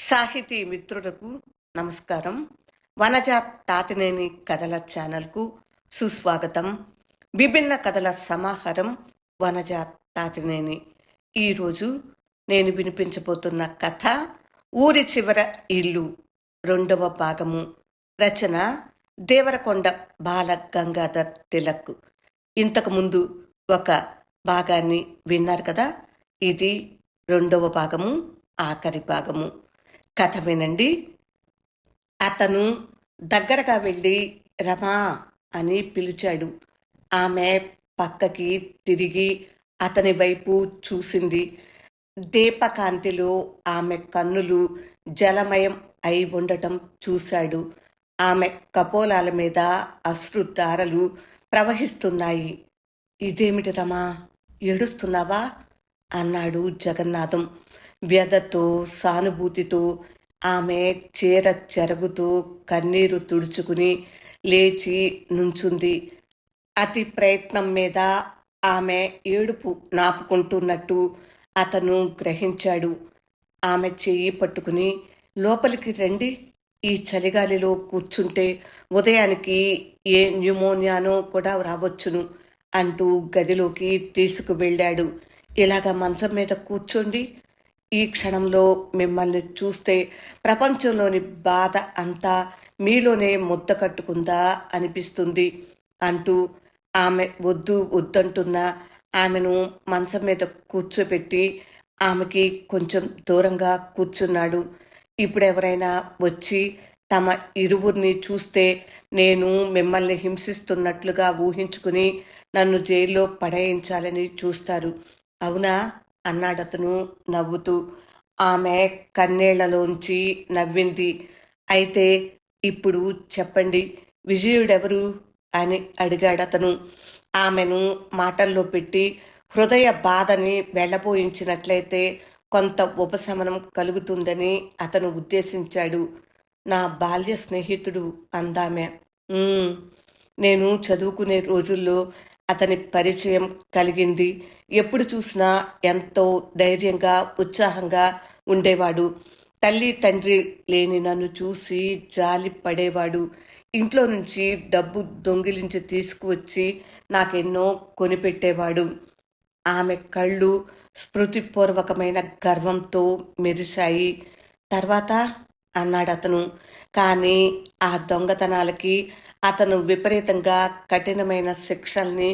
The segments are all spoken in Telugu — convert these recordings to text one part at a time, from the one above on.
సాహితీ మిత్రులకు నమస్కారం. వనజ తాతినేని కథల ఛానల్కు సుస్వాగతం. విభిన్న కథల సమాహారం వనజ తాతినేని. ఈరోజు నేను వినిపించబోతున్న కథ ఊరి చివర ఇల్లు, 2వ భాగము. రచన దేవరకొండ బాల గంగాధర్ తిలక్. ఇంతకుముందు ఒక భాగాన్ని విన్నారు కదా, ఇది 2వ భాగము, ఆఖరి భాగము. కథ వినండి. అతను దగ్గరగా వెళ్ళి రమా అని పిలిచాడు. ఆమె పక్కకి తిరిగి అతని వైపు చూసింది. దీపకాంతిలో ఆమె కన్నులు జలమయం అయి ఉండటం చూశాడు. ఆమె కపోలాల మీద అశ్రుధారలు ప్రవహిస్తున్నాయి. ఇదేమిటి రమా, ఏడుస్తున్నావా అన్నాడు జగన్నాథం. వ్యధతో సానుభూతితో ఆమె చీర చెరుగుతూ కన్నీరు తుడుచుకుని లేచి నుంచుంది. అతి ప్రయత్నం మీద ఆమె ఏడుపు నాపుకుంటున్నట్టు అతను గ్రహించాడు. ఆమె చెయ్యి పట్టుకుని లోపలికి రండి, ఈ చలిగాలిలో కూర్చుంటే ఉదయానికి ఏ న్యూమోనియానో కూడా రావచ్చును అంటూ గదిలోకి తీసుకువెళ్ళాడు. ఇలాగా మంచం మీద కూర్చోండి, ఈ క్షణంలో మిమ్మల్ని చూస్తే ప్రపంచంలోని బాధ అంతా మీలోనే ముద్ద కట్టుకుందా అనిపిస్తుంది అంటూ ఆమె వద్దంటున్న ఆమెను మంచం మీద కూర్చోబెట్టి ఆమెకి కొంచెం దూరంగా కూర్చున్నాడు. ఇప్పుడెవరైనా వచ్చి తమ ఇరువురిని చూస్తే నేను మిమ్మల్ని హింసిస్తున్నట్లుగా ఊహించుకుని నన్ను జైల్లో పడేయించాలని చూస్తారు, అవునా అన్నాడతను నవ్వుతూ. ఆమె కన్నేళ్లలోంచి నవ్వింది. అయితే ఇప్పుడు చెప్పండి, విజయుడెవరు అని అడిగాడతను. ఆమెను మాటల్లో పెట్టి హృదయ బాధని వెళ్ళబోయించినట్లయితే కొంత ఉపశమనం కలుగుతుందని అతను ఉద్దేశించాడు. నా బాల్య స్నేహితుడు అందామె. నేను చదువుకునే రోజుల్లో అతని పరిచయం కలిగింది. ఎప్పుడు చూసినా ఎంతో ధైర్యంగా ఉత్సాహంగా ఉండేవాడు. తల్లి తండ్రి లేని నన్ను చూసి జాలి పడేవాడు. ఇంట్లో నుంచి డబ్బు దొంగిలించి తీసుకువచ్చి నాకెన్నో కొనిపెట్టేవాడు. ఆమె కళ్ళు స్మృతిపూర్వకమైన గర్వంతో మెరిశాయి. తర్వాత అన్నాడతను. కానీ ఆ దొంగతనాలకి అతను విపరీతంగా కఠినమైన శిక్షల్ని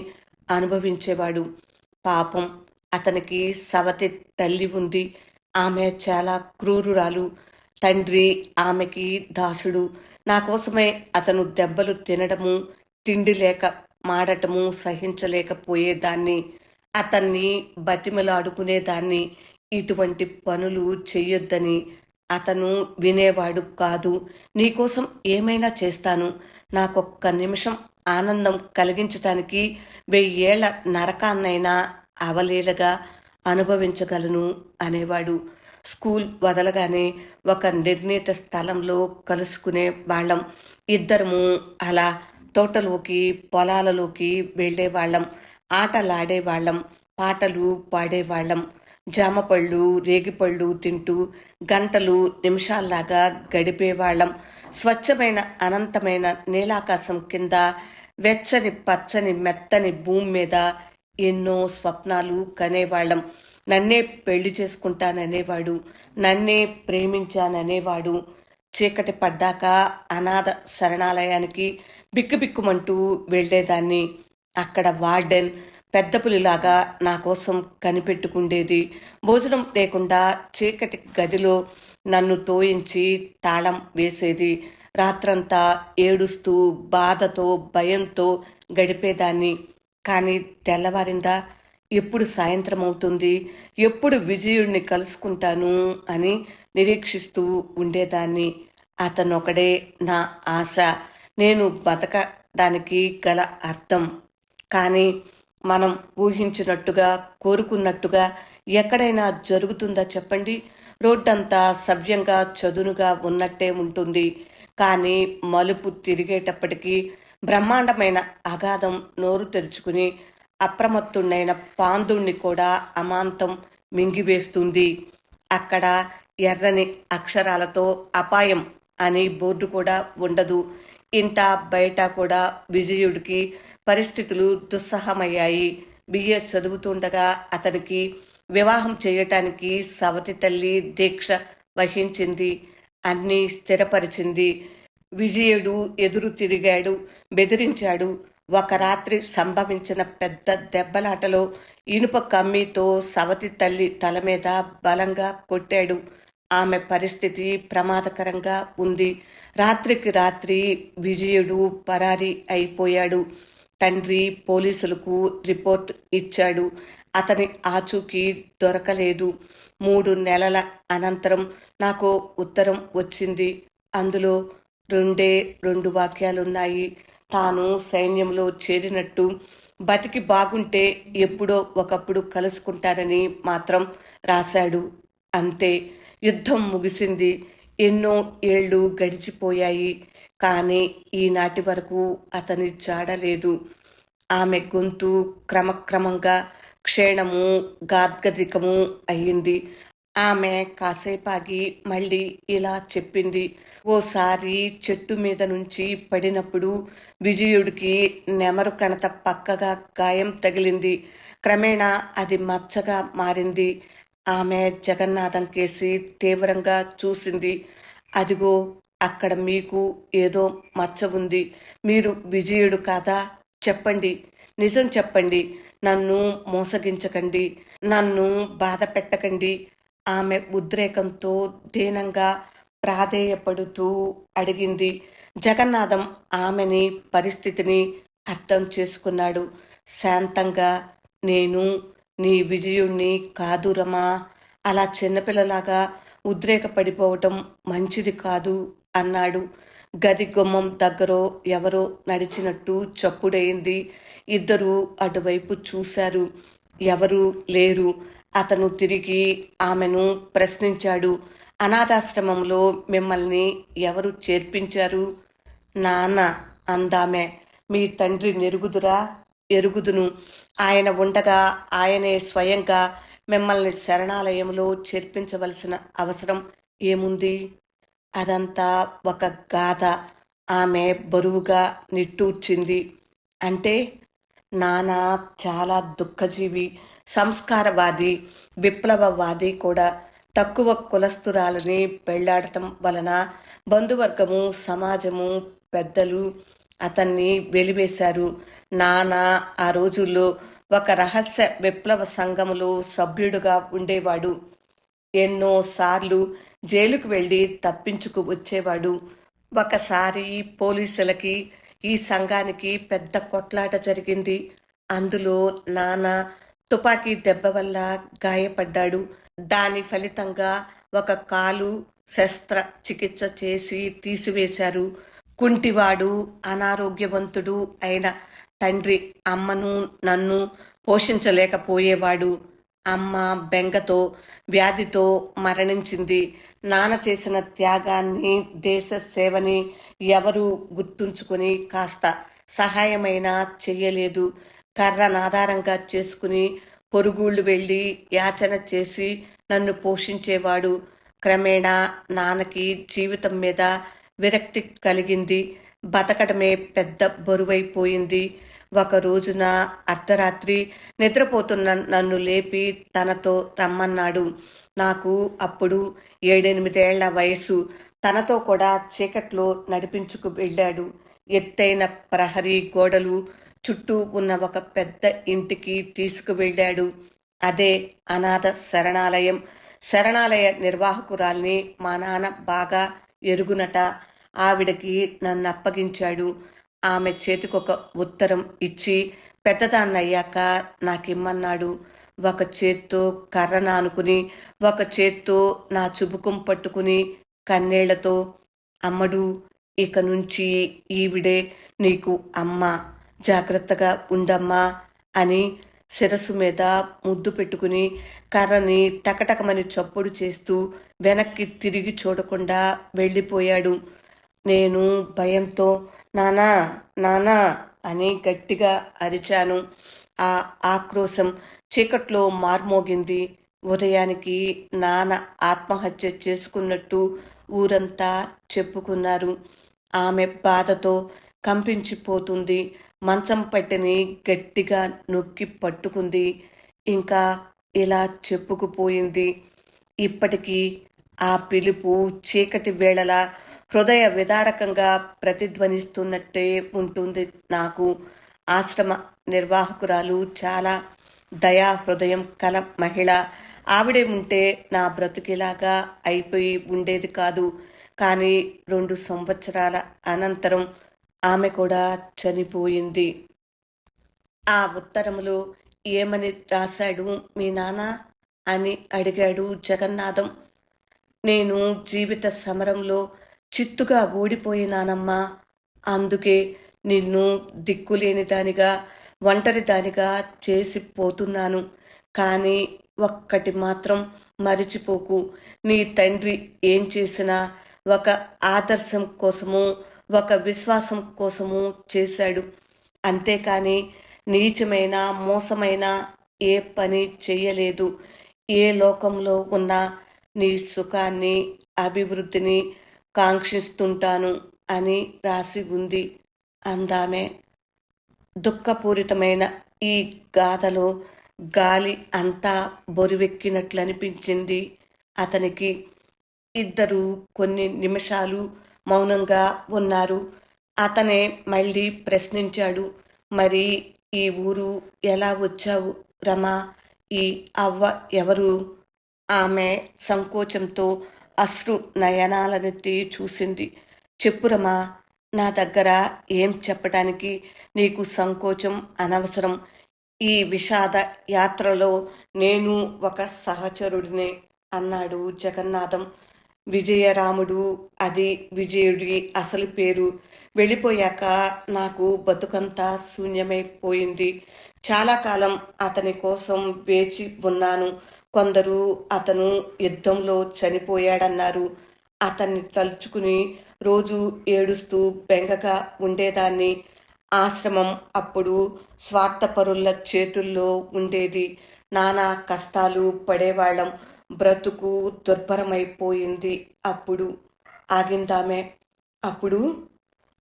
అనుభవించేవాడు. పాపం, అతనికి సవతి తల్లి ఉంది. ఆమె చాలా క్రూరురాలు. తండ్రి ఆమెకి దాసుడు. నా కోసమే అతను దెబ్బలు తినడము, తిండి లేక మాడటము సహించలేకపోయేదాన్ని. అతన్ని బతిమలాడుకునేదాన్ని, ఇటువంటి పనులు చెయ్యొద్దని. అతను వినేవాడు కాదు. నీకోసం ఏమైనా చేస్తాను, నాకొక్క నిమిషం ఆనందం కలిగించటానికి 1000 ఏళ్ల నరకాన్నైనా అవలీలగా అనుభవించగలను అనేవాడు. స్కూల్ వదలగానే ఒక నిర్ణీత స్థలంలో కలుసుకునే వాళ్ళం. ఇద్దరము అలా తోటలోకి పొలాలలోకి వెళ్ళేవాళ్ళం. ఆటలాడేవాళ్ళం, పాటలు పాడేవాళ్ళం. జామపళ్ళు రేగిపళ్ళు తింటూ గంటలు నిమిషాల్లాగా గడిపేవాళ్ళం. స్వచ్ఛమైన అనంతమైన నీలాకాశం కింద వెచ్చని పచ్చని మెత్తని భూమి మీద ఎన్నో స్వప్నాలు కనేవాళ్ళం. నన్నే పెళ్లి చేసుకుంటాననేవాడు, నన్నే ప్రేమించాననేవాడు. చీకటి పడ్డాక అనాథ శరణాలయానికి బిక్కుబిక్కుమంటూ వెళ్లేదాన్ని. అక్కడ వార్డెన్ పెద్ద పులిలాగా నా కోసం కనిపెట్టుకుండేది. భోజనం లేకుండా చీకటి గదిలో నన్ను తోయించి తాళం వేసేది. రాత్రంతా ఏడుస్తూ బాధతో భయంతో గడిపేదాన్ని. కానీ తెల్లవారిందా, ఎప్పుడు సాయంత్రం అవుతుంది, ఎప్పుడు విజయుడిని కలుసుకుంటాను అని నిరీక్షిస్తూ ఉండేదాన్ని. అతనొకడే నా ఆశ, నేను బతకడానికి గల అర్థం. కానీ మనం ఊహించినట్టుగా కోరుకున్నట్టుగా ఎక్కడైనా జరుగుతుందా చెప్పండి? రోడ్డంతా సవ్యంగా చదునుగా ఉన్నట్టే ఉంటుంది. కానీ మలుపు తిరిగేటప్పటికీ బ్రహ్మాండమైన అగాధం నోరు తెరుచుకుని అప్రమత్తుడైన పాండుణ్ణి కూడా అమాంతం మింగివేస్తుంది. అక్కడ ఎర్రని అక్షరాలతో అపాయం అని బోర్డు కూడా ఉండదు. ఇంట బయట కూడా విజయుడికి పరిస్థితులు దుస్సహమయ్యాయి. బిఏ చదువుతుండగా అతనికి వివాహం చేయటానికి సవతి తల్లి దీక్ష వహించింది. అన్నీ స్థిరపరిచింది. విజయుడు ఎదురు తిరిగాడు, బెదిరించాడు. ఒక రాత్రి సంభవించిన పెద్ద దెబ్బలాటలో ఇనుప కమ్మీతో సవతి తల్లి తల మీద బలంగా కొట్టాడు. ఆమె పరిస్థితి ప్రమాదకరంగా ఉంది. రాత్రికి రాత్రి విజయుడు పరారీ అయిపోయాడు. తండ్రి పోలీసులకు రిపోర్ట్ ఇచ్చాడు. అతని ఆచూకీ దొరకలేదు. 3 నెలల అనంతరం నాకు ఉత్తరం వచ్చింది. అందులో 2 వాక్యాలున్నాయి. తాను సైన్యంలో చేరినట్టు, బతికి బాగుంటే ఎప్పుడో ఒకప్పుడు కలుసుకుంటానని మాత్రం రాశాడు. అంతే. యుద్ధం ముగిసింది. ఎన్నో ఏళ్ళు గడిచిపోయాయి. కానీ ఈనాటి వరకు అతని జాడలేదు. ఆమె గొంతు క్రమక్రమంగా క్షీణము గాద్గదికము అయ్యింది. ఆమె కాసేపాగి మళ్ళీ ఇలా చెప్పింది. ఓసారి చెట్టు మీద నుంచి పడినప్పుడు విజయుడికి నెమరు కణత పక్కగా గాయం తగిలింది. క్రమేణా అది మచ్చగా మారింది. ఆమె జగన్నాథం కేసి తీవ్రంగా చూసింది. అదిగో అక్కడ మీకు ఏదో మచ్చ ఉంది. మీరు విజయుడు కాదా? చెప్పండి, నిజం చెప్పండి. నన్ను మోసగించకండి, నన్ను బాధ పెట్టకండి. ఆమె ఉద్రేకంతో దీనంగా ప్రాధేయపడుతూ అడిగింది. జగన్నాథం ఆమెని పరిస్థితిని అర్థం చేసుకున్నాడు. శాంతంగా, నేను నీ విజయుణ్ణి కాదు రమా. అలా చిన్నపిల్లలాగా ఉద్రేకపడిపోవటం మంచిది కాదు అన్నాడు. గది గుమ్మం దగ్గర ఎవరో నడిచినట్టు చప్పుడైంది. ఇద్దరూ అటువైపు చూశారు. ఎవరూ లేరు. అతను తిరిగి ఆమెను ప్రశ్నించాడు. అనాథాశ్రమంలో మిమ్మల్ని ఎవరు చేర్పించారు? నాన్న అందామె. మీ తండ్రి నెరుగుదురా? ఎరుగుదును. ఆయన ఉండగా ఆయనే స్వయంగా మిమ్మల్ని శరణాలయంలో చేర్పించవలసిన అవసరం ఏముంది? అదంతా ఒక గాథ. ఆమె బరువుగా నిట్టూర్చింది. అంటే? నాన్న చాలా దుఃఖజీవి, సంస్కారవాది, విప్లవవాది కూడా. తక్కువ కులస్తురాలని పెళ్లాడటం వలన బంధువర్గము, సమాజము, పెద్దలు అతన్ని వెలివేశారు. నాన్న ఆ రోజుల్లో ఒక రహస్య విప్లవ సంఘములో సభ్యుడుగా ఉండేవాడు. ఎన్నోసార్లు జైలుకు వెళ్ళి తప్పించుకు వచ్చేవాడు. ఒకసారి పోలీసులకి ఈ సంఘానికి పెద్ద కొట్లాట జరిగింది. అందులో నాన్న తుపాకీ దెబ్బ వల్ల గాయపడ్డాడు. దాని ఫలితంగా ఒక కాలు శస్త్ర చికిత్స చేసి తీసివేశారు. కుంటివాడు, అనారోగ్యవంతుడు అయిన తండ్రి అమ్మను నన్ను పోషించలేకపోయేవాడు. అమ్మ బెంగతో, వ్యాధితో మరణించింది. నాన్న చేసిన త్యాగాన్ని, దేశ సేవని ఎవరూ గుర్తుంచుకొని కాస్త సహాయమైనా చెయ్యలేదు. కర్రనాధారంగా చేసుకుని పొరుగుళ్ళు వెళ్ళి యాచన చేసి నన్ను పోషించేవాడు. క్రమేణా నాన్నకి జీవితం మీద విరక్తి కలిగింది. బతకడమే పెద్ద బరువైపోయింది. ఒక రోజున అర్ధరాత్రి నిద్రపోతున్న నన్ను లేపి తనతో రమ్మన్నాడు. నాకు అప్పుడు 7-8 ఏళ్ల వయసు. తనతో కూడా చీకట్లో నడిపించుకు వెళ్ళాడు. ఎత్తైన ప్రహరీ గోడలు చుట్టూ ఉన్న ఒక పెద్ద ఇంటికి తీసుకువెళ్ళాడు. అదే అనాథ శరణాలయం. శరణాలయ నిర్వాహకురాల్ని మా నాన్న బాగా ఎరుగునట. ఆవిడకి నన్ను అప్పగించాడు. ఆమె చేతికొక ఉత్తరం ఇచ్చి పెద్దదాన్నయ్యాక నాకిమ్మన్నాడు. ఒక చేత్తో కర్రను ఆనుకుని, ఒక చేత్తో నా చుబుకం పట్టుకుని కన్నీళ్లతో, అమ్మడు, ఇక నుంచి ఈవిడే నీకు అమ్మ, జాగ్రత్తగా ఉండమ్మా అని శిరస్సు మీద ముద్దు పెట్టుకుని కర్రని టకటకమని చప్పుడు చేస్తూ వెనక్కి తిరిగి చూడకుండా వెళ్ళిపోయాడు. నేను భయంతో నానా నానా అని గట్టిగా అరిచాను. ఆ ఆక్రోశం చీకట్లో మార్మోగింది. ఉదయానికి నాన్న ఆత్మహత్య చేసుకున్నట్టు ఊరంతా చెప్పుకున్నారు. ఆమె బాధతో కంపించిపోతుంది. మంచం పట్టెని గట్టిగా నొక్కి పట్టుకుంది. ఇంకా ఇలా చెప్పుకుపోయింది. ఇప్పటికీ ఆ పిలుపు చీకటి వేళలా హృదయ విదారకంగా ప్రతిధ్వనిస్తున్నట్టే ఉంటుంది నాకు. ఆశ్రమ నిర్వాహకురాలు చాలా దయా హృదయం కల మహిళ. ఆవిడే ఉంటే నా బ్రతుకిలాగా అయిపోయి ఉండేది కాదు. కానీ 2 సంవత్సరాల అనంతరం ఆమె కూడా చనిపోయింది. ఆ ఉత్తరములో ఏమని రాశాడు మీ నాన్న అని అడిగాడు జగన్నాథం. నేను జీవిత సమరంలో చిత్తుగా ఓడిపోయినానమ్మా. అందుకే నిన్ను దిక్కులేని దానిగా, ఒంటరి దానిగా చేసిపోతున్నాను. కానీ ఒక్కటి మాత్రం మరిచిపోకు. నీ తండ్రి ఏం చేసినా ఒక ఆదర్శం కోసము, ఒక విశ్వాసం కోసము చేశాడు. అంతేకాని నీచమైన, మోసమైన ఏ పని చెయ్యలేదు. ఏ లోకంలో ఉన్నా నీ సుఖాన్ని, అభివృద్ధిని కాంక్షిస్తుంటాను అని రాసి ఉంది అందామె. దుఃఖపూరితమైన ఈ గాథలో గాలి అంతా బొరువెక్కినట్లనిపించింది అతనికి. ఇద్దరు కొన్ని నిమిషాలు మౌనంగా ఉన్నారు. అతనే మళ్ళీ ప్రశ్నించాడు. మరి ఈ ఊరు ఎలా వచ్చావు రమా? ఈ అవ్వ ఎవరు? ఆమె సంకోచంతో అశ్రు నయనాలనెత్తి చూసింది. చెప్పురమా, నా దగ్గర ఏం చెప్పటానికి నీకు సంకోచం అనవసరం. ఈ విషాద యాత్రలో నేను ఒక సహచరుడినే అన్నాడు జగన్నాథం. విజయరాముడు, అది విజయుడి అసలు పేరు. వెళ్ళిపోయాక నాకు బతుకంతా శూన్యమైపోయింది. చాలా కాలం అతని కోసం వేచి ఉన్నాను. కొందరు అతను యుద్ధంలో చనిపోయాడన్నారు. అతన్ని తలుచుకుని రోజు ఏడుస్తూ బెంగగా ఉండేదాన్ని. ఆశ్రమం అప్పుడు స్వార్థపరుల చేతుల్లో ఉండేది. నానా కష్టాలు పడేవాళ్ళం. బ్రతుకు దుర్భరమైపోయింది. అప్పుడు ఆగిందామె. అప్పుడు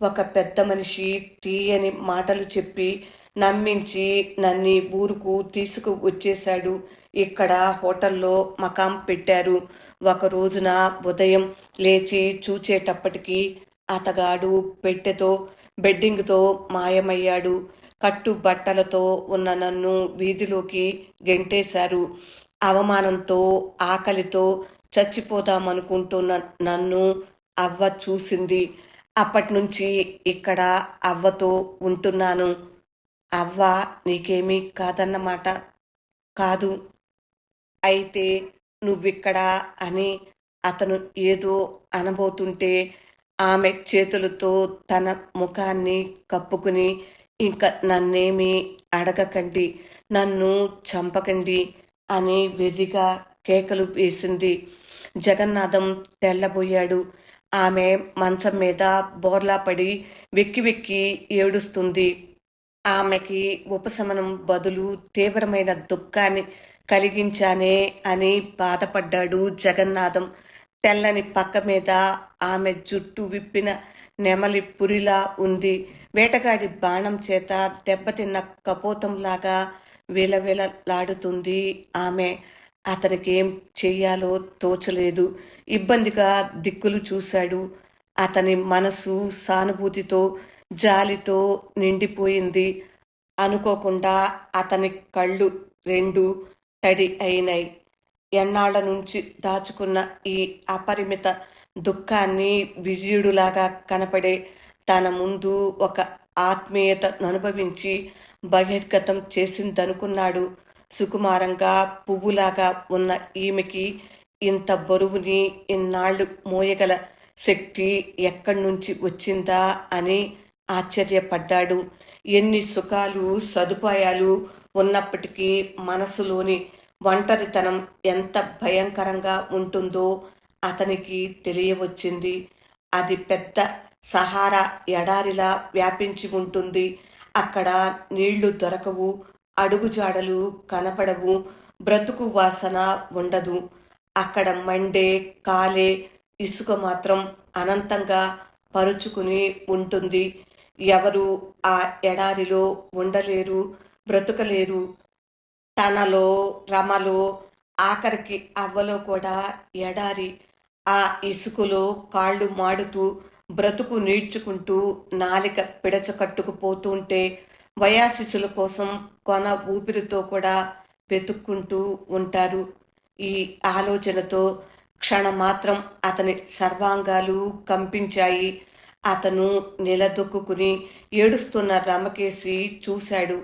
ఒక పెద్ద మనిషి తీయని మాటలు చెప్పి నమ్మించి నన్ను ఊరుకు తీసుకు వచ్చేశాడు. ఇక్కడ హోటల్లో మకాం పెట్టారు. ఒక రోజున ఉదయం లేచి చూచేటప్పటికి అతగాడు పెట్టెతో బెడ్డింగ్తో మాయమయ్యాడు. కట్టుబట్టలతో ఉన్న నన్ను వీధిలోకి గెంటేశారు. అవమానంతో, ఆకలితో చచ్చిపోదామనుకుంటున్న నన్ను అవ్వ చూసింది. అప్పటినుంచి ఇక్కడ అవ్వతో ఉంటున్నాను. అవ్వ నీకేమీ కాదన్నమాట. కాదు. అయితే నువ్విక్కడ అని అతను ఏదో అనబోతుంటే ఆమె చేతులతో తన ముఖాన్ని కప్పుకుని, ఇంక నన్నేమీ అడగకండి, నన్ను చంపకండి అని వెర్రిగా కేకలు వేసింది. జగన్నాథం తెల్లబోయాడు. ఆమె మంచం మీద బోర్లా పడి వెక్కి వెక్కి ఏడుస్తుంది. ఆమెకి ఉపశమనం బదులు తీవ్రమైన దుఃఖాన్ని కలిగించానే అని బాధపడ్డాడు జగన్నాథం. తెల్లని పక్క మీద ఆమె జుట్టు విప్పిన నెమలి పురిలా ఉంది. వేటగాడి బాణం చేత దెబ్బతిన్న కపోతంలాగా విలవిలలాడుతుంది ఆమె. అతనికేం చెయ్యాలో తోచలేదు. ఇబ్బందిగా దిక్కులు చూశాడు. అతని మనసు సానుభూతితో, జాలితో నిండిపోయింది. అనుకోకుండా అతని కళ్ళు 2 తడి అయినాయి. ఎన్నాళ్ల నుంచి దాచుకున్న ఈ అపరిమిత దుఃఖాన్ని విజయుడులాగా కనపడే తన ముందు ఒక ఆత్మీయతను అనుభవించి బహిర్గతం చేసిందనుకున్నాడు. సుకుమారంగా పువ్వులాగా ఉన్న ఈమెకి ఇంత బరువుని ఇన్నాళ్లు మోయగల శక్తి ఎక్కడి నుంచి వచ్చిందా అని ఆశ్చర్యపడ్డాడు. ఎన్ని సుఖాలు, సదుపాయాలు ఉన్నప్పటికీ మనసులోని ఒంటరితనం ఎంత భయంకరంగా ఉంటుందో అతనికి తెలియవచ్చింది. అది పెద్ద సహారా ఎడారిలా వ్యాపించి ఉంటుంది. అక్కడ నీళ్లు దొరకవు, అడుగుజాడలు కనపడవు. బ్రతుకు వాసన ఉండదు. అక్కడ మండే, కాలే ఇసుక మాత్రం అనంతంగా పరుచుకుని ఉంటుంది. ఎవరు ఆ ఎడారిలో ఉండలేరు, బ్రతుకలేరు. తనలో, రమలో, ఆఖరికి అవ్వలో కూడా ఎడారి. ఆ ఇసుకలో కాళ్ళు మాడుతూ, బ్రతుకు నీడ్చుకుంటూ, నాలిక పిడచకట్టుకుపోతుంటే, వయాసిసుల కోసం కొన ఊపిరితో కూడా వెతుక్కుంటూ ఉంటారు. ఈ ఆలోచనతో క్షణమాత్రం అతని సర్వాంగాలు కంపించాయి. అతను నిలదొక్కుని ఏడుస్తున్న రమకేసి చూశాడు.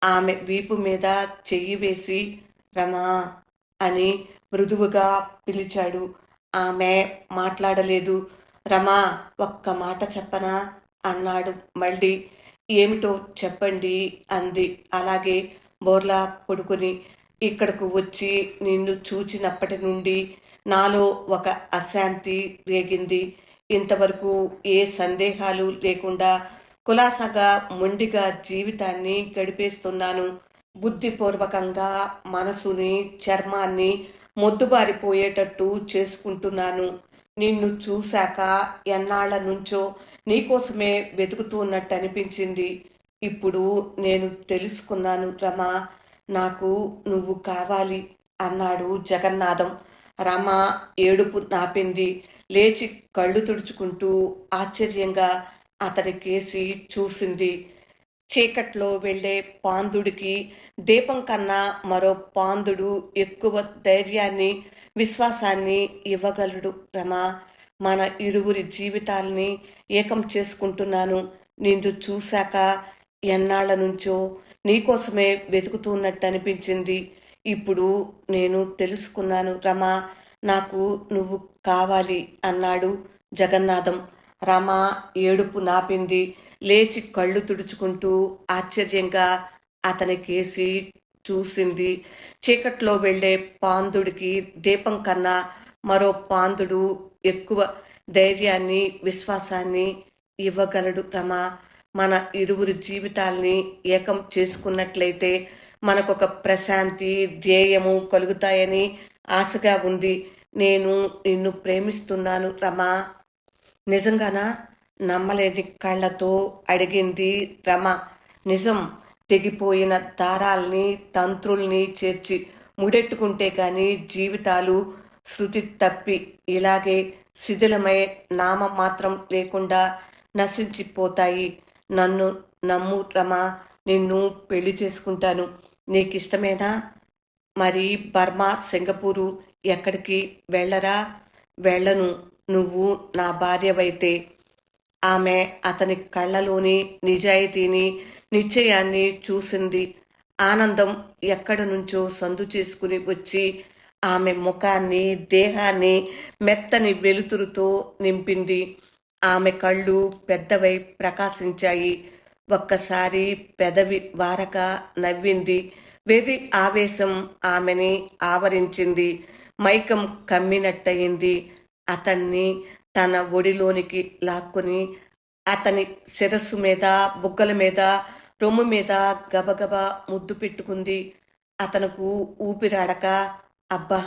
ఆమె వీపు మీద చెయ్యి వేసి రమా అని మృదువుగా పిలిచాడు. ఆమె మాట్లాడలేదు. రమా, ఒక్క మాట చెప్పనా అన్నాడు మళ్ళీ. ఏమిటో చెప్పండి అంది అలాగే బోర్లా పడుకుని. ఇక్కడకు వచ్చి నిన్ను చూచినప్పటి నుండి నాలో ఒక అశాంతి రేగింది. ఇంతవరకు ఏ సందేహాలు లేకుండా కులాసాగా మొండిగా జీవితాన్ని గడిపేస్తున్నాను. బుద్ధిపూర్వకంగా మనసుని, చర్మాన్ని మొద్దుబారిపోయేటట్టు చేసుకుంటున్నాను. నిన్ను చూశాక ఎన్నాళ్ల నుంచో నీకోసమే వెతుకుతున్నట్టు అనిపించింది. ఇప్పుడు నేను తెలుసుకున్నాను రమా, నాకు నువ్వు కావాలి అన్నాడు జగన్నాథం. రమ ఏడుపు నాపింది. లేచి కళ్ళు తుడుచుకుంటూ ఆశ్చర్యంగా అతని కేసి చూసింది. చీకట్లో వెళ్లే పాందుడికి దీపం కన్నా మరో పాందుడు ఎక్కువ ధైర్యాన్ని, విశ్వాసాన్ని ఇవ్వగలడు రమా. మన ఇరువురి జీవితాల్ని ఏకం చేసుకుంటున్నాను. నిన్ను చూశాక ఎన్నాళ్ల నుంచో నీకోసమే వెతుకుతున్నట్టు అనిపించింది. ఇప్పుడు నేను తెలుసుకున్నాను రమా, నాకు నువ్వు కావాలి అన్నాడు జగన్నాథం. రమ ఏడుపు నాపింది. లేచి కళ్ళు తుడుచుకుంటూ ఆశ్చర్యంగా అతని కేసి చూసింది. చీకట్లో వెళ్లే పాందుడికి దీపం కన్నా మరో పాందుడు ఎక్కువ ధైర్యాన్ని, విశ్వాసాన్ని ఇవ్వగలడు రమా. మన ఇరువురి జీవితాల్ని ఏకం చేసుకున్నట్లయితే మనకొక ప్రశాంతి, ధ్యేయము కలుగుతాయని ఆశగా ఉంది. నేను నిన్ను ప్రేమిస్తున్నాను రమా. నిజంగానా? నమ్మలేని కళ్ళతో అడిగింది రమ. నిజం. తెగిపోయిన దారాల్ని, తంత్రుల్ని చేర్చి ముడెట్టుకుంటే గాని జీవితాలు శృతి తప్పి ఇలాగే శిథిలమై నామ మాత్రం లేకుండా నశించిపోతాయి. నన్ను నమ్ము రమ, నిన్ను పెళ్లి చేసుకుంటాను. నీకిష్టమేనా? మరి బర్మా, సింగపూరు ఎక్కడికి వెళ్ళరా? వెళ్ళను, నువ్వు నా భార్యవైతే. ఆమె అతని కళ్ళలోని నిజాయితీని, నిశ్చయాన్ని చూసింది. ఆనందం ఎక్కడి నుంచో సందు చేసుకుని వచ్చి ఆమె ముఖాన్ని, దేహాన్ని మెత్తని వెలుతురుతో నింపింది. ఆమె కళ్ళు పెద్దవై ప్రకాశించాయి. ఒక్కసారి పెదవి వారక నవ్వింది. వెర్రి ఆవేశం ఆమెని ఆవరించింది. మైకం కమ్మినట్టయింది. అతన్ని తన ఒడిలోనికి లాక్కుని అతని శిరస్సు మీద, బుగ్గల మీద, రొమ్ము మీద గబగబా ముద్దు పెట్టుకుంది. అతనుకు ఊపిరాడక, అబ్బా,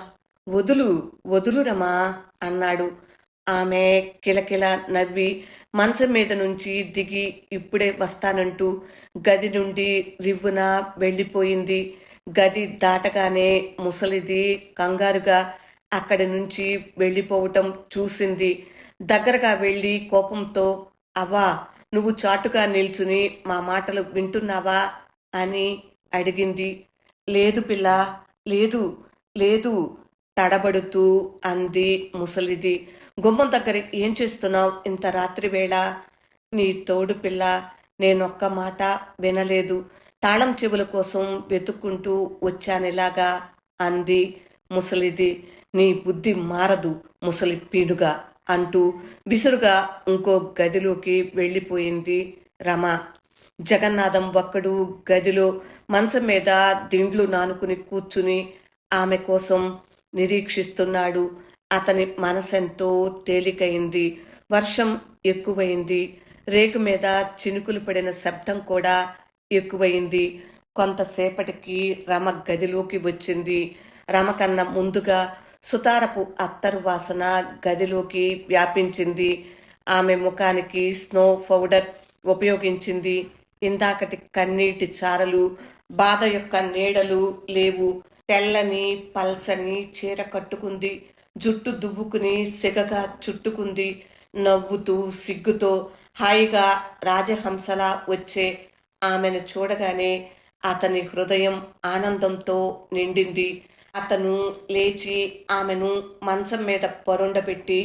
వదులు వదులు రమా అన్నాడు. ఆమె కిలకిల నవ్వి మంచం మీద నుంచి దిగి ఇప్పుడే వస్తానంటూ గది నుండి రివ్వున వెళ్ళిపోయింది. గది దాటగానే ముసలిది కంగారుగా అక్కడి నుంచి వెళ్ళిపోవటం చూసింది. దగ్గరగా వెళ్ళి కోపంతో, అవ్వా, నువ్వు చాటుగా నిల్చుని మా మాటలు వింటున్నావా అని అడిగింది. లేదు పిల్ల, లేదు లేదు తడబడుతూ అంది ముసలిది. గుమ్మం దగ్గర ఏం చేస్తున్నావు ఇంత రాత్రి వేళ? నీ తోడు పిల్ల, నేనొక్క మాట వినలేదు. తాళం చెవుల కోసం వెతుక్కుంటూ వచ్చానిలాగా అంది ముసలిది. నీ బుద్ధి మారదు ముసలి పీనుగా అంటూ విసురుగా ఇంకో గదిలోకి వెళ్ళిపోయింది రమ. జగన్నాథం ఒక్కడు గదిలో మంచం మీద దిండ్లు నానుకుని కూర్చుని ఆమె కోసం నిరీక్షిస్తున్నాడు. అతని మనసెంతో తేలికైంది. వర్షం ఎక్కువైంది. రేకు మీద చినుకులు పడిన శబ్దం కూడా ఎక్కువైంది. కొంతసేపటికి రమ గదిలోకి వచ్చింది. రమ కన్నా ముందుగా సుతారపు అత్తరు వాసన గదిలోకి వ్యాపించింది. ఆమె ముఖానికి స్నో పౌడర్ ఉపయోగించింది. ఇందాకటి కన్నీటి చారలు, బాధ యొక్క నీడలు లేవు. తెల్లని పల్చని చీర కట్టుకుంది. జుట్టు దువ్వుకుని సిగగా చుట్టుకుంది. నవ్వుతూ సిగ్గుతో హాయిగా రాజహంసలా వచ్చే ఆమెను చూడగానే అతని హృదయం ఆనందంతో నిండింది. అతను లేచి ఆమెను మంచం మీద పరుండబెట్టి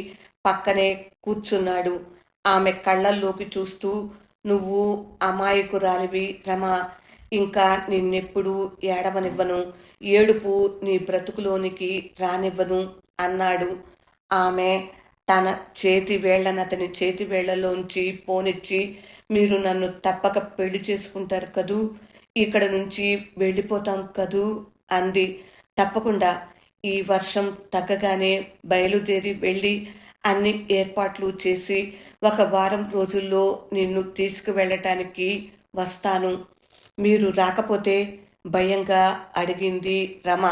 పక్కనే కూర్చున్నాడు. ఆమె కళ్ళల్లోకి చూస్తూ, నువ్వు అమాయకురాలివి రమా, ఇంకా నిన్నెప్పుడు ఏడవనివ్వను, ఏడుపు నీ బ్రతుకులోనికి రానివ్వను అన్నాడు. ఆమె తన చేతి వేళ్లను అతని చేతి వేళ్లలోంచి పోనిచ్చి, మీరు నన్ను తప్పక పెళ్లి చేసుకుంటారు కదూ, ఇక్కడ నుంచి వెళ్ళిపోతాం కదూ అంది. తప్పకుండా, ఈ వర్షం తగ్గగానే బయలుదేరి వెళ్ళి అన్ని ఏర్పాట్లు చేసి 1 వారం రోజుల్లో నిన్ను తీసుకువెళ్ళటానికి వస్తాను. మీరు రాకపోతే భయంగా అడిగింది రమ.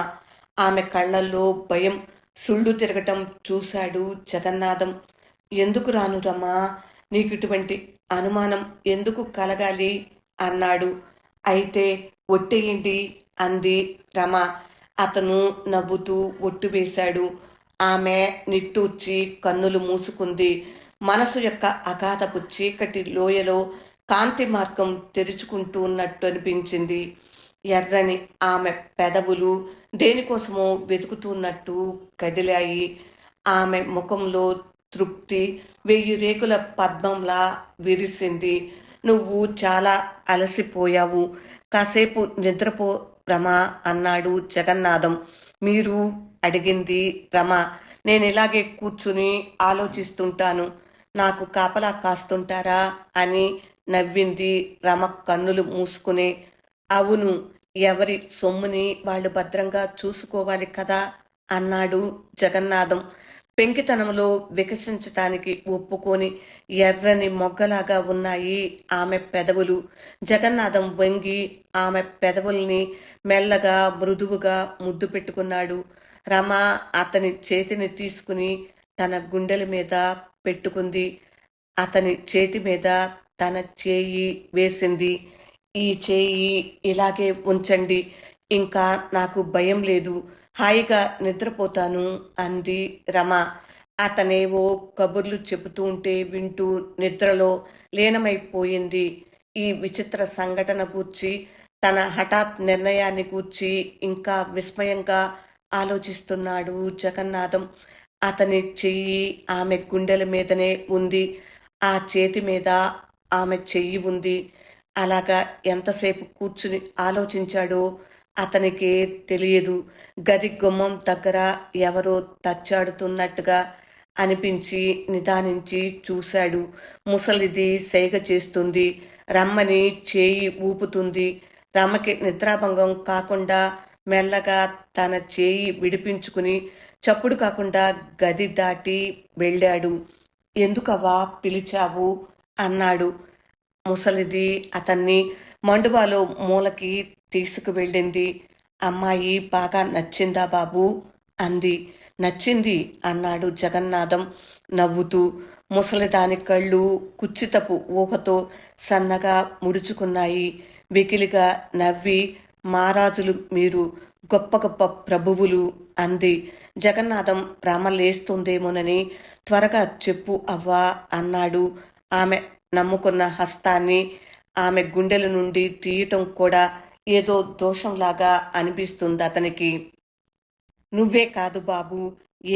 ఆమె కళ్ళల్లో భయం సుళ్ళు తిరగటం చూశాడు జగన్నాథం. ఎందుకు రాను రమా, నీకు ఇటువంటి అనుమానం ఎందుకు కలగాలి అన్నాడు. అయితే ఒట్టేయండి అంది రమ. అతను నవ్వుతూ ఒట్టు వేశాడు. ఆమె నిట్టూర్చి కన్నులు మూసుకుంది. మనసు యొక్క అగాధపు చీకటి లోయలో కాంతి మార్గం తెరుచుకుంటున్నట్టు అనిపించింది. ఎర్రని ఆమె పెదవులు దేనికోసమో వెతుకుతున్నట్టు కదిలాయి. ఆమె ముఖంలో తృప్తి 1000 రేకుల పద్మంలా విరిసింది. నువ్వు చాలా అలసిపోయావు, కాసేపు నిద్రపో రమా అన్నాడు జగన్నాథం. మీరు అడిగింది రమ. నేనిలాగే కూర్చుని ఆలోచిస్తుంటాను, నాకు కాపలా కాస్తుంటారా అని నవ్వింది రమ కన్నులు మూసుకునే. అవును, ఎవరి సొమ్ముని వాళ్ళు భద్రంగా చూసుకోవాలి కదా అన్నాడు జగన్నాథం. పెంకితనంలో వికసించటానికి ఒప్పుకొని ఎర్రని మొగ్గలాగా ఉన్నాయి ఆమె పెదవులు. జగన్నాథం వంగి ఆమె పెదవుల్ని మెల్లగా మృదువుగా ముద్దు పెట్టుకున్నాడు. రమ అతని చేతిని తీసుకుని తన గుండెల మీద పెట్టుకుంది. అతని చేతి మీద తన చేయి వేసింది. ఈ చేయి ఇలాగే ఉంచండి, ఇంకా నాకు భయం లేదు, హాయిగా నిద్రపోతాను అంది రమ. అతనేవో కబుర్లు చెబుతూ ఉంటే వింటూ నిద్రలో లీనమైపోయింది. ఈ విచిత్ర సంఘటన గూర్చి, తన హఠాత్ నిర్ణయాన్ని గూర్చి ఇంకా విస్మయంగా ఆలోచిస్తున్నాడు జగన్నాథం. అతని చెయ్యి ఆమె గుండెల మీదనే ఉంది. ఆ చేతి మీద ఆమె చెయ్యి ఉంది. అలాగా ఎంతసేపు కూర్చుని ఆలోచించాడో అతనికే తెలియదు. గది గుమ్మం దగ్గర ఎవరో తచ్చాడుతున్నట్టుగా అనిపించి నిదానించి చూశాడు. ముసలిది సైగ చేస్తుంది, రమ్మని చేయి ఊపుతుంది. రమ్మకి నిద్రాభంగం కాకుండా మెల్లగా తన చేయి విడిపించుకుని చప్పుడు కాకుండా గది దాటి వెళ్ళాడు. ఎందుకవ్వా పిలిచావు అన్నాడు. ముసలిది అతన్ని మండువాలో మూలకి తీసుకువెళ్ళింది. అమ్మాయి బాగా నచ్చిందా బాబూ అంది. నచ్చింది అన్నాడు జగన్నాథం నవ్వుతూ. ముసలిదాని కళ్ళు కుచ్చితపు ఊహతో సన్నగా ముడుచుకున్నాయి. వెకిలిగా నవ్వి, మహారాజులు మీరు, గొప్ప గొప్ప ప్రభువులు అంది. జగన్నాథం రమ లేస్తుందేమోనని త్వరగా చెప్పు అవ్వా అన్నాడు. ఆమె నమ్ముకున్న హస్తాన్ని ఆమె గుండెల నుండి తీయటం కూడా ఏదో దోషంలాగా అనిపిస్తుంది అతనికి. నువ్వే కాదు బాబు,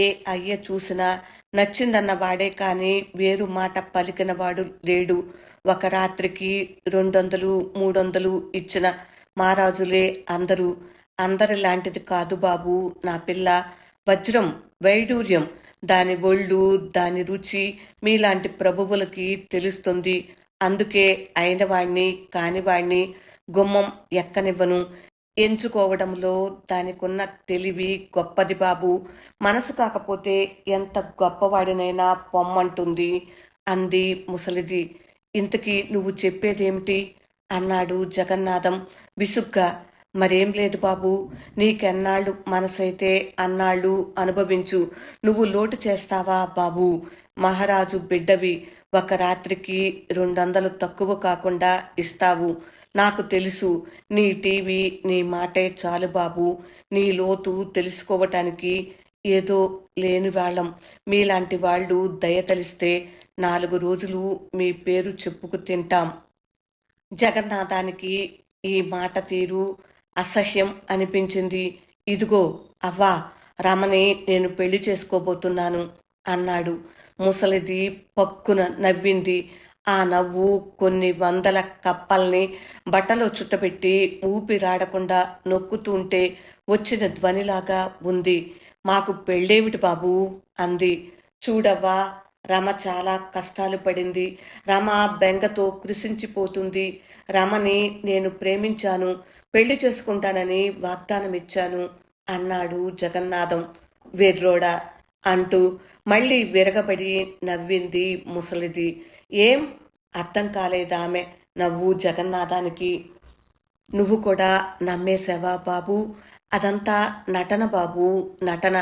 ఏ అయ్య చూసినా నచ్చిందన్న వాడే కానీ వేరు మాట పలికినవాడు లేడు. ఒక రాత్రికి 200, 300 ఇచ్చిన మహారాజులే అందరూ. అందరిలాంటిది కాదు బాబు నా పిల్ల. వజ్రం, వైడూర్యం, దాని ఒళ్ళు, దాని రుచి మీలాంటి ప్రభువులకి తెలుస్తుంది. అందుకే అయినవాణ్ణి కానివాణ్ణి గుమ్మం ఎక్కనివ్వను. ఎంచుకోవడంలో దానికున్న తెలివి గొప్పది బాబు. మనసు కాకపోతే ఎంత గొప్పవాడినైనా పొమ్మంటుంది అంది ముసలిది. ఇంతకీ నువ్వు చెప్పేదేమిటి అన్నాడు జగన్నాథం విసుగ్గా. మరేం లేదు బాబూ, నీకెన్నాళ్ళు మనసైతే అన్నాళ్ళు అనుభవించు. నువ్వు లోటు చేస్తావా బాబూ? మహారాజు బిడ్డవి, ఒక రాత్రికి 200 తక్కువ కాకుండా ఇస్తావు. నాకు తెలుసు, నీ టీవీ నీ మాటే చాలు బాబూ. నీ లోతు తెలుసుకోవటానికి ఏదో లేనివాళ్ళం. మీలాంటి వాళ్ళు దయతలిస్తే 4 రోజులు మీ పేరు చెప్పుకు తింటాం. జగన్నాథానికి ఈ మాట తీరు అసహ్యం అనిపించింది. ఇదిగో అవ్వా, రమని నేను పెళ్లి చేసుకోబోతున్నాను అన్నాడు. ముసలిది పక్కున నవ్వింది. ఆ నవ్వు కొన్ని వందల కప్పల్ని బట్టలో చుట్టపెట్టి ఊపిరాడకుండా నొక్కుతుంటే వచ్చిన ధ్వనిలాగా ఉంది. మాకు పెళ్ళేమిటి బాబూ అంది. చూడవ్వా, రమ చాలా కష్టాలు పడింది. రమ బెంగతో కృశించిపోతుంది. రమని నేను ప్రేమించాను, పెళ్లి చేసుకుంటానని వాగ్దానం ఇచ్చాను అన్నాడు జగన్నాథం. వెర్రోడా అంటూ మళ్ళీ విరగబడి నవ్వింది ముసలిది. ఏం అర్థం కాలేదామె నవ్వు జగన్నాథానికి. నువ్వు కూడా నమ్మేశావా బాబూ? అదంతా నటన బాబూ, నటన.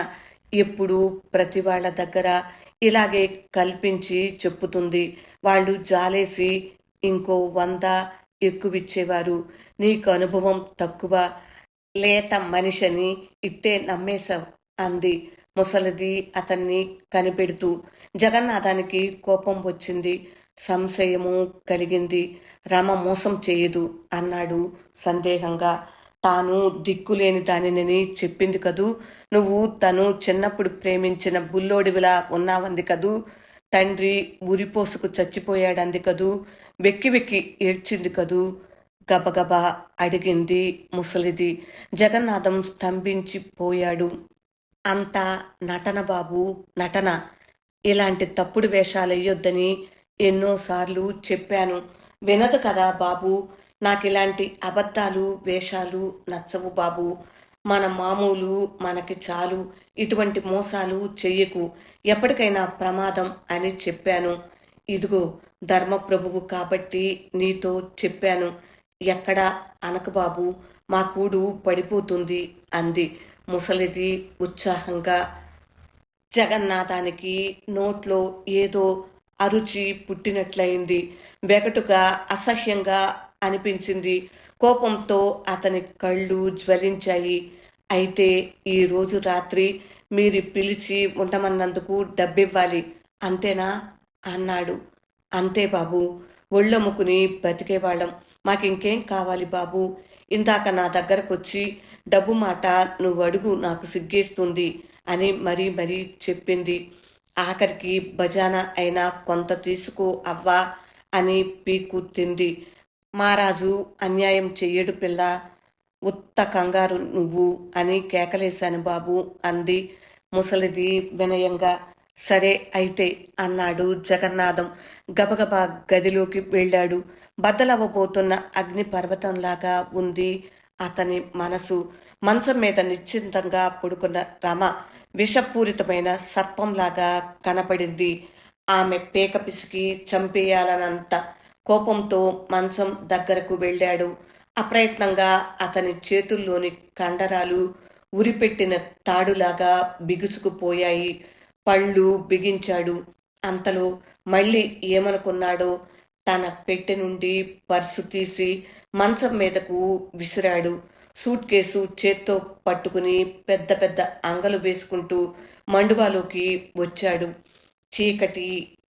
ఎప్పుడు ప్రతి వాళ్ళ దగ్గర ఇలాగే కల్పించి చెప్పుతుంది. వాళ్ళు జాలేసి ఇంకో 100 ఎక్కువిచ్చేవారు. నీకు అనుభవం తక్కువ, లేత మనిషిని ఇట్టే నమ్మేశావు అంది ముసలిది అతన్ని కనిపెడుతూ. జగన్నాథానికి కోపం వచ్చింది, సంశయము కలిగింది. రమ మోసం చేయదు అన్నాడు సందేహంగా. తాను దిక్కులేని దానిని చెప్పింది కదూ. నువ్వు తను చిన్నప్పుడు ప్రేమించిన బుల్లోడివిలా ఉన్నావంది కదూ. తండ్రి ఉరిపోసుకు చచ్చిపోయాడంది కదూ. వెక్కి వెక్కి ఏడ్చింది కదూ. గబగబా అడిగింది ముసలిది. జగన్నాథం స్తంభించిపోయాడు. అంతా నటన బాబూ, నటన. ఇలాంటి తప్పుడు వేషాలెయ్యొద్దని ఎన్నోసార్లు చెప్పాను, వినదు కదా బాబూ. నాకిలాంటి అబద్ధాలు వేషాలు నచ్చవు బాబూ. మన మామూలు మనకి చాలు. ఇటువంటి మోసాలు చెయ్యకు, ఎప్పటికైనా ప్రమాదం అని చెప్పాను. ఇదిగో ధర్మప్రభువు కాబట్టి నీతో చెప్పాను. ఎక్కడా అనకు బాబూ, మా కూడు పడిపోతుంది అంది ముసలిది ఉత్సాహంగా. జగన్నాథానికి నోట్లో ఏదో అరుచి పుట్టినట్లయింది. వెగటుగా అసహ్యంగా అనిపించింది. కోపంతో అతని కళ్ళు జ్వలించాయి. అయితే ఈరోజు రాత్రి మీరు పిలిచి ఉండమన్నందుకు డబ్బివ్వాలి, అంతేనా అన్నాడు. అంతే బాబూ, ఒళ్ళమ్ముకుని బతికేవాళ్ళం. మాకింకేం కావాలి బాబూ? ఇందాక నా దగ్గరకొచ్చి డబ్బు మాట నువ్వు అడుగు, నాకు సిగ్గేస్తుంది అని మరీ మరీ చెప్పింది. ఆఖరికి బజానా అయినా కొంత తీసుకో అవ్వా అని పీకు తింది. మహారాజు అన్యాయం చెయ్యడు పిల్ల, ఉత్త కంగారు నువ్వు అని కేకలేశాను బాబు అంది ముసలిది వినయంగా. సరే అయితే అన్నాడు జగన్నాథం. గబగబా గదిలోకి వెళ్ళాడు. బద్దలవ్వబోతున్న అగ్ని పర్వతంలాగా ఉంది అతని మనసు. మంచం మీద నిశ్చింతంగా పడుకున్న రమ విషపూరితమైన సర్పంలాగా కనపడింది. ఆమె పేక పిసికి చంపేయాలనంత కోపంతో మంచం దగ్గరకు వెళ్ళాడు. అప్రయత్నంగా అతని చేతుల్లోని కండరాలు ఉరిపెట్టిన తాడులాగా బిగుసుకుపోయాయి. పళ్ళు బిగించాడు. అంతలో మళ్ళీ ఏమనుకున్నాడో తన పెట్టె నుండి పర్సు తీసి మంచం మీదకు విసిరాడు. సూట్ కేసు చేత్తో పట్టుకుని పెద్ద పెద్ద అంగలు వేసుకుంటూ మండువాలోకి వచ్చాడు. చీకటి,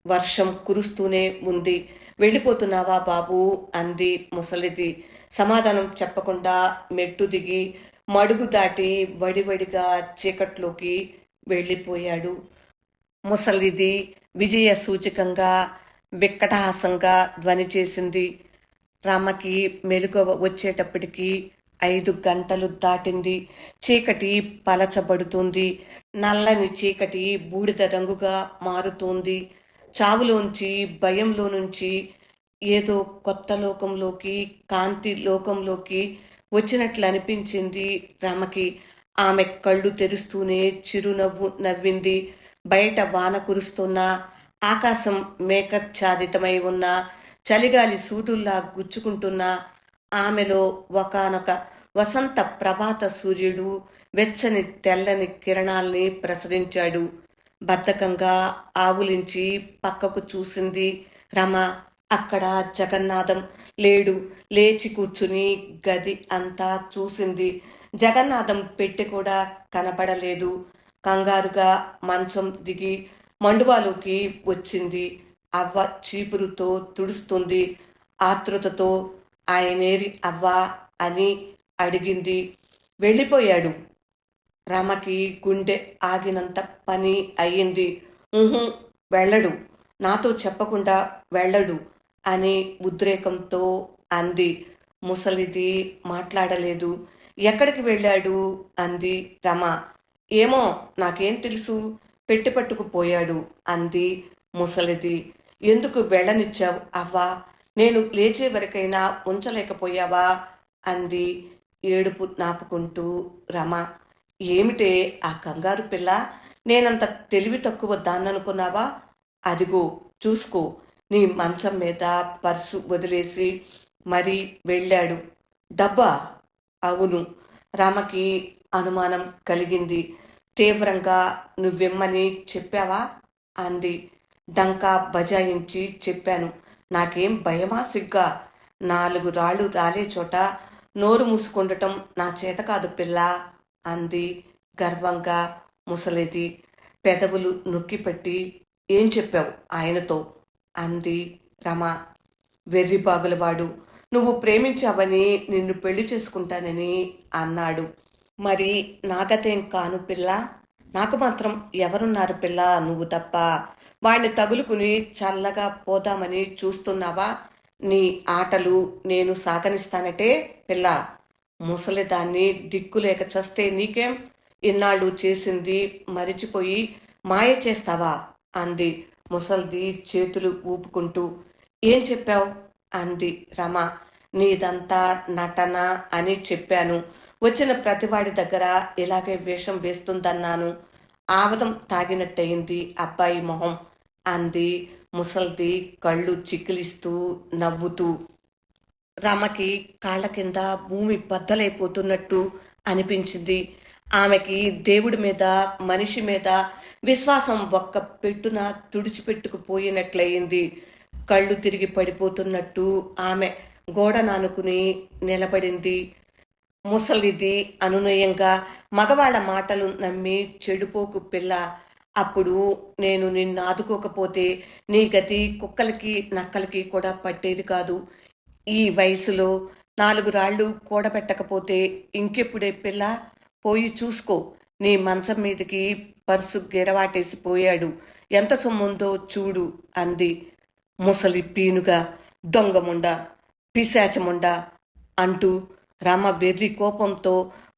వర్షం కురుస్తూనే ఉంది. వెళ్ళిపోతున్నావా బాబూ అంది ముసలిది. సమాధానం చెప్పకుండా మెట్టు దిగి మడుగు దాటి వడివడిగా చీకట్లోకి వెళ్ళిపోయాడు. ముసలిది విజయ సూచకంగా వికటహాసంగా ధ్వని చేసింది. రామకి మెలకువ వచ్చేటప్పటికి 5 గంటలు దాటింది. చీకటి పలచబడుతుంది. నల్లని చీకటి బూడిద రంగుగా మారుతోంది. చావులోంచి, భయంలో నుంచి ఏదో కొత్త లోకంలోకి, కాంతి లోకంలోకి వచ్చినట్లు అనిపించింది రమకి. ఆమె కళ్ళు తెరుస్తూనే చిరునవ్వు నవ్వింది. బయట వాన కురుస్తున్నా, ఆకాశం మేఘఛాదితమై ఉన్న చలిగాలి సూదుల్లా గుచ్చుకుంటున్న ఆమెలో ఒకానొక వసంత ప్రభాత సూర్యుడు వెచ్చని తెల్లని కిరణాల్ని ప్రసరించాడు. బద్ధకంగా ఆవులించి పక్కకు చూసింది రమ. అక్కడ జగన్నాథం లేడు. లేచి కూర్చుని గది అంతా చూసింది. జగన్నాథం పెట్టె కూడా కనపడలేదు. కంగారుగా మంచం దిగి మండువాలోకి వచ్చింది. అవ్వ చీపురుతో తుడుస్తుంది. ఆతృతతో ఆయనేరి అవ్వా అని అడిగింది. వెళ్ళిపోయాడు. రమకి గుండె ఆగినంత పని అయ్యింది. ఊహు, వెళ్ళడు, నాతో చెప్పకుండా వెళ్ళడు అని ఉద్రేకంతో అంది. ముసలిది మాట్లాడలేదు. ఎక్కడికి వెళ్ళాడు అంది రమ. ఏమో, నాకేం తెలుసు, పెట్టి పట్టుకుపోయాడు అంది ముసలిది. ఎందుకు వెళ్ళనిచ్చావు అవ్వా? నేను లేచే వరకైనా ఉంచలేకపోయావా అంది ఏడుపు నాపుకుంటూ రమ. ఏమిటే ఆ కంగారు పిల్ల? నేనంత తెలివి తక్కువ దాన్ననుకున్నావా? అదిగో చూసుకో, నీ మంచం మీద పర్సు వదిలేసి మరీ వెళ్ళాడు. డబ్బా? అవును. రమకి అనుమానం కలిగింది. తీవ్రంగా నువ్విమ్మని చెప్పావా అంది. డంకా బజాయించి చెప్పాను. నాకేం భయమా సిగ్గా? 4 రాళ్ళు రాలే చోట నోరు మూసుకుండటం నా చేత కాదు పిల్ల అంది గర్వంగా ముసలిది. పెదవులు నొక్కిపెట్టి ఏం చెప్పావు ఆయనతో అంది రమ. వెర్రిబాగులవాడు, నువ్వు ప్రేమించావని నిన్ను పెళ్లి చేసుకుంటానని అన్నాడు. మరి నాగతేం కాను పిల్ల? నాకు మాత్రం ఎవరున్నారు పిల్ల, నువ్వు తప్ప? వాణ్ణి తగులుకుని చల్లగా పోదామని చూస్తున్నావా? నీ ఆటలు నేను సాగనిస్తానటే పిల్ల. ముసలిదాన్ని దిక్కులేక చస్తే నీకేం? ఇన్నాళ్ళు చేసింది మరిచిపోయి మాయ చేస్తావా అంది ముసల్ది చేతులు ఊపుకుంటూ. ఏం చెప్పావు అంది రమ. నీదంతా నటన అని చెప్పాను. వచ్చిన ప్రతివాడి దగ్గర ఇలాగే వేషం వేస్తుందన్నాను. ఆవదం తాగినట్టయింది అబ్బాయి మొహం అంది ముసల్ది కళ్ళు చిక్కిలిస్తూ నవ్వుతూ. రమకి కాళ్ళ కింద భూమి బద్దలైపోతున్నట్టు అనిపించింది. ఆమెకి దేవుడి మీద మనిషి మీద విశ్వాసం ఒక్క పెట్టున తుడిచిపెట్టుకుపోయినట్లయింది. కళ్ళు తిరిగి పడిపోతున్నట్టు ఆమె గోడ నానుకుని నిలబడింది. ముసలిది అనునయంగా, మగవాళ్ళ మాటలు నమ్మి చెడిపోకు పిల్ల. అప్పుడు నేను నిన్ను ఆదుకోకపోతే నీ గతి కుక్కలకి నక్కలకి కూడా పట్టేది కాదు. ఈ వయసులో 4 రాళ్ళు కూడబెట్టకపోతే ఇంకెప్పుడే పిల్ల? పోయి చూసుకో. నీ మంచం మీదకి పర్సు గిరవాటేసి పోయాడు. ఎంత సొమ్ముందో చూడు అంది ముసలి పీనుగా. దొంగముండ, పిశాచముండ అంటూ రమ వెర్రి కోపంతో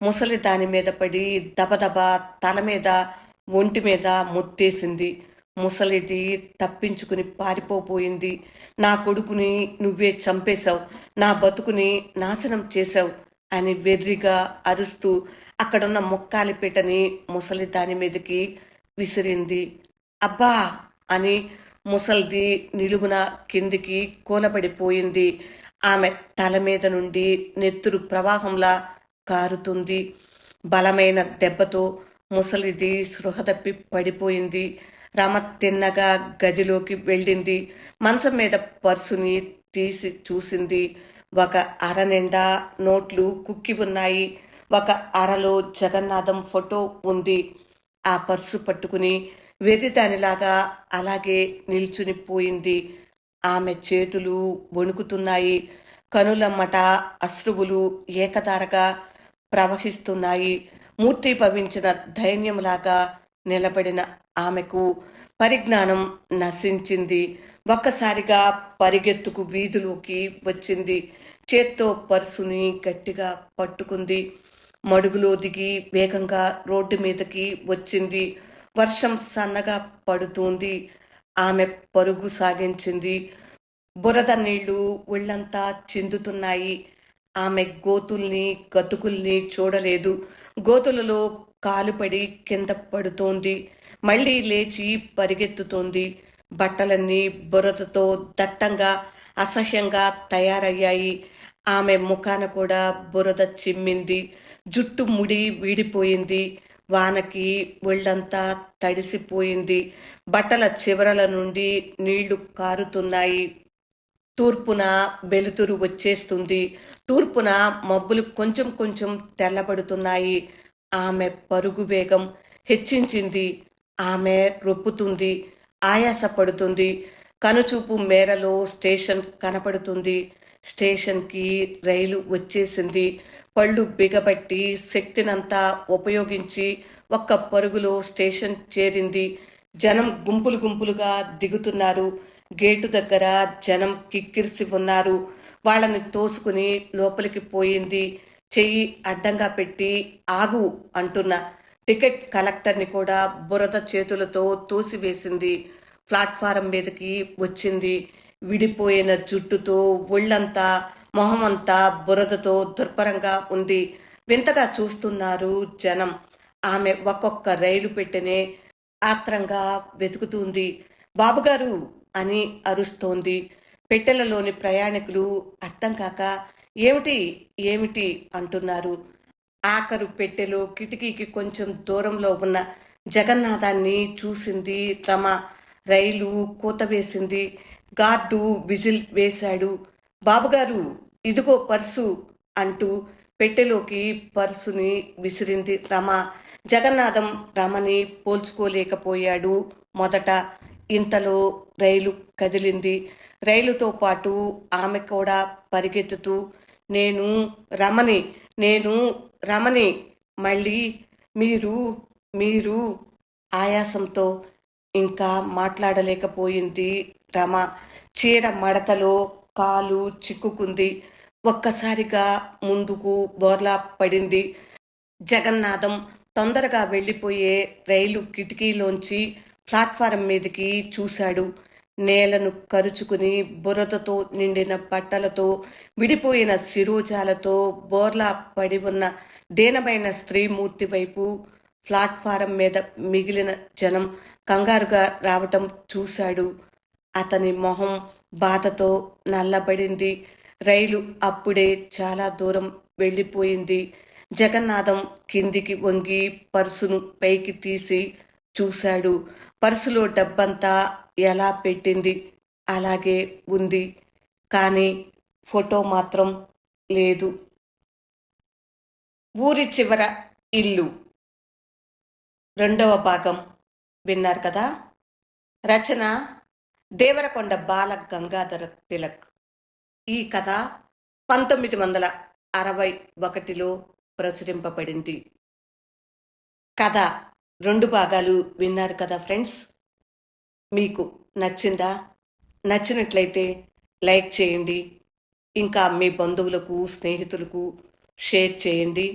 ముసలి దాని మీద పడి దబదబ తల మీద ఒంటి మీద మొత్తేసింది. ముసలిది తప్పించుకుని పారిపోయింది. నా కొడుకుని నువ్వే చంపేశావు, నా బతుకుని నాశనం చేశావు అని వెర్రిగా అరుస్తూ అక్కడున్న ముక్కాలి పీటని ముసలి దాని మీదకి విసిరింది. అబ్బా అని ముసల్ది నిలువున కిందికి కూలబడిపోయింది. ఆమె తల మీద నుండి నెత్తురు ప్రవాహంలా కారుతుంది. బలమైన దెబ్బతో ముసలిది స్పృహ తప్పి పడిపోయింది. రమ తిన్నగా గదిలోకి వెళ్ళింది. మంచం మీద పర్సుని తీసి చూసింది. ఒక అర నిండా నోట్లు కుక్కి ఉన్నాయి. ఒక అరలో జగన్నాథం ఫోటో ఉంది. ఆ పర్సు పట్టుకుని వెర్రిదానిలాగా అలాగే నిల్చుని పోయింది. ఆమె చేతులు వణుకుతున్నాయి. కనులమ్మట అశ్రువులు ఏకధారగా ప్రవహిస్తున్నాయి. మూర్తి భవించిన ధైర్యంలాగా నిలబడిన ఆమెకు పరిజ్ఞానం నశించింది. ఒక్కసారిగా పరిగెత్తుకు వీధిలోకి వచ్చింది. చేత్తో పర్సుని గట్టిగా పట్టుకుంది. మడుగులో దిగి వేగంగా రోడ్డు మీదకి వచ్చింది. వర్షం సన్నగా పడుతోంది. ఆమె పరుగు సాగించింది. బురద నీళ్లు ఒళ్ళంతా చిందుతున్నాయి. ఆమె గోతుల్ని గతుకుల్ని చూడలేదు. గోతులలో కాలుపడి కింద పడుతోంది. మళ్ళీ లేచి పరిగెత్తుతోంది. బట్టలన్నీ బురదతో దట్టంగా అసహ్యంగా తయారయ్యాయి. ఆమె ముఖాన కూడా బురద చిమ్మింది. జుట్టు ముడి వీడిపోయింది. వానకి ఒళ్ళంతా తడిసిపోయింది. బట్టల చివరల నుండి నీళ్లు కారుతున్నాయి. తూర్పున వెలుతురు వచ్చేస్తుంది. తూర్పున మబ్బులు కొంచెం కొంచెం తెల్లబడుతున్నాయి. ఆమె పరుగు వేగం హెచ్చించింది. ఆమె రొప్పుతుంది, ఆయాసపడుతుంది. కనుచూపు మేరలో స్టేషన్ కనపడుతుంది. స్టేషన్కి రైలు వచ్చేసింది. పళ్ళు బిగబట్టి శక్తినంతా ఉపయోగించి ఒక్క పరుగులో స్టేషన్ చేరింది. జనం గుంపులు గుంపులుగా దిగుతున్నారు. గేటు దగ్గర జనం కిక్కిరిసి ఉన్నారు. వాళ్ళని తోసుకుని లోపలికి పోయింది. చెయ్యి అడ్డంగా పెట్టి ఆగు అంటున్న టికెట్ కలెక్టర్ని కూడా బురద చేతులతో తోసివేసింది. ప్లాట్ఫారం మీదకి వచ్చింది. విడిపోయిన జుట్టుతో ఒళ్ళంతా మొహమంతా బురదతో దుర్భరంగా ఉంది. వింతగా చూస్తున్నారు జనం. ఆమె ఒక్కొక్క రైలు పెట్టెనే ఆత్రంగా వెతుకుతుంది. బాబుగారు అని అరుస్తోంది. పెట్టెలలోని ప్రయాణికులు అర్థం కాక ఏమిటి ఏమిటి అంటున్నారు. ఆఖరు పెట్టెలో కిటికీకి కొంచెం దూరంలో ఉన్న జగన్నాథాన్ని చూసింది రమ. రైలు కూత వేసింది. గార్డు విజిల్ వేశాడు. బాబుగారు ఇదిగో పర్సు అంటూ పెట్టెలోకి పర్సుని విసిరింది రమ. జగన్నాథం రమని పోల్చుకోలేకపోయాడు మొదట. ఇంతలో రైలు కదిలింది. రైలుతో పాటు ఆమె కూడా పరిగెత్తుతూ నేను రమని, నేను రమని, మళ్ళీ మీరు మీరు ఆయాసంతో ఇంకా మాట్లాడలేకపోయింది రమ. చీర మడతలో కాలు చిక్కుకుంది. ఒక్కసారిగా ముందుకు బోర్లా పడింది. జగన్నాథం తొందరగా వెళ్ళిపోయే రైలు కిటికీలోంచి ప్లాట్ఫారం మీదకి చూశాడు. నేలను కరుచుకుని బురదతో నిండిన బట్టలతో విడిపోయిన శిరోజాలతో బోర్లా పడి ఉన్న దీనమైన స్త్రీమూర్తి వైపు ప్లాట్ఫారం మీద మిగిలిన జనం కంగారుగా రావటం చూశాడు. అతని మొహం బాధతో నల్లబడింది. రైలు అప్పుడే చాలా దూరం వెళ్ళిపోయింది. జగన్నాథం కిందికి వంగి పర్సును పైకి తీసి చూశాడు. పర్సులో డబ్బంతా ఎలా పెట్టింది అలాగే ఉంది. కానీ ఫోటో మాత్రం లేదు. ఊరి చివర ఇల్లు రెండవ భాగం విన్నారు కదా. రచన దేవరకొండ బాల గంగాధర తిలక్. ఈ కథ 1961లో ప్రచురింపబడింది. కథ 2 భాగాలు విన్నారు కదా ఫ్రెండ్స్. మీకు నచ్చిందా? నచ్చినట్లయితే లైక్ చేయండి. ఇంకా మీ బంధువులకు స్నేహితులకు షేర్ చేయండి.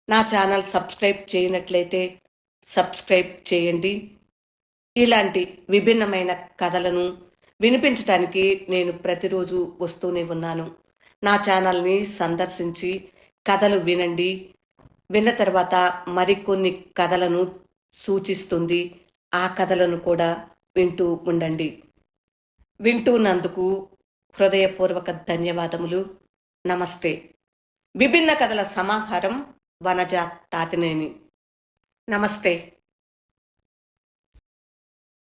నా ఛానల్ సబ్స్క్రైబ్ చేయనట్లయితే సబ్స్క్రైబ్ చేయండి. ఇలాంటి విభిన్నమైన కథలను వినిపించడానికి నేను ప్రతిరోజు వస్తూనే ఉన్నాను. నా ఛానల్ని సందర్శించి కథలు వినండి. విన్న తర్వాత మరికొన్ని కథలను సూచిస్తుంది. ఆ కథలను కూడా వింటూ ఉండండి. వింటున్నందుకు హృదయపూర్వక ధన్యవాదములు. నమస్తే. విభిన్న కథల సమాహారం వనజ తాతినేని. నమస్తే.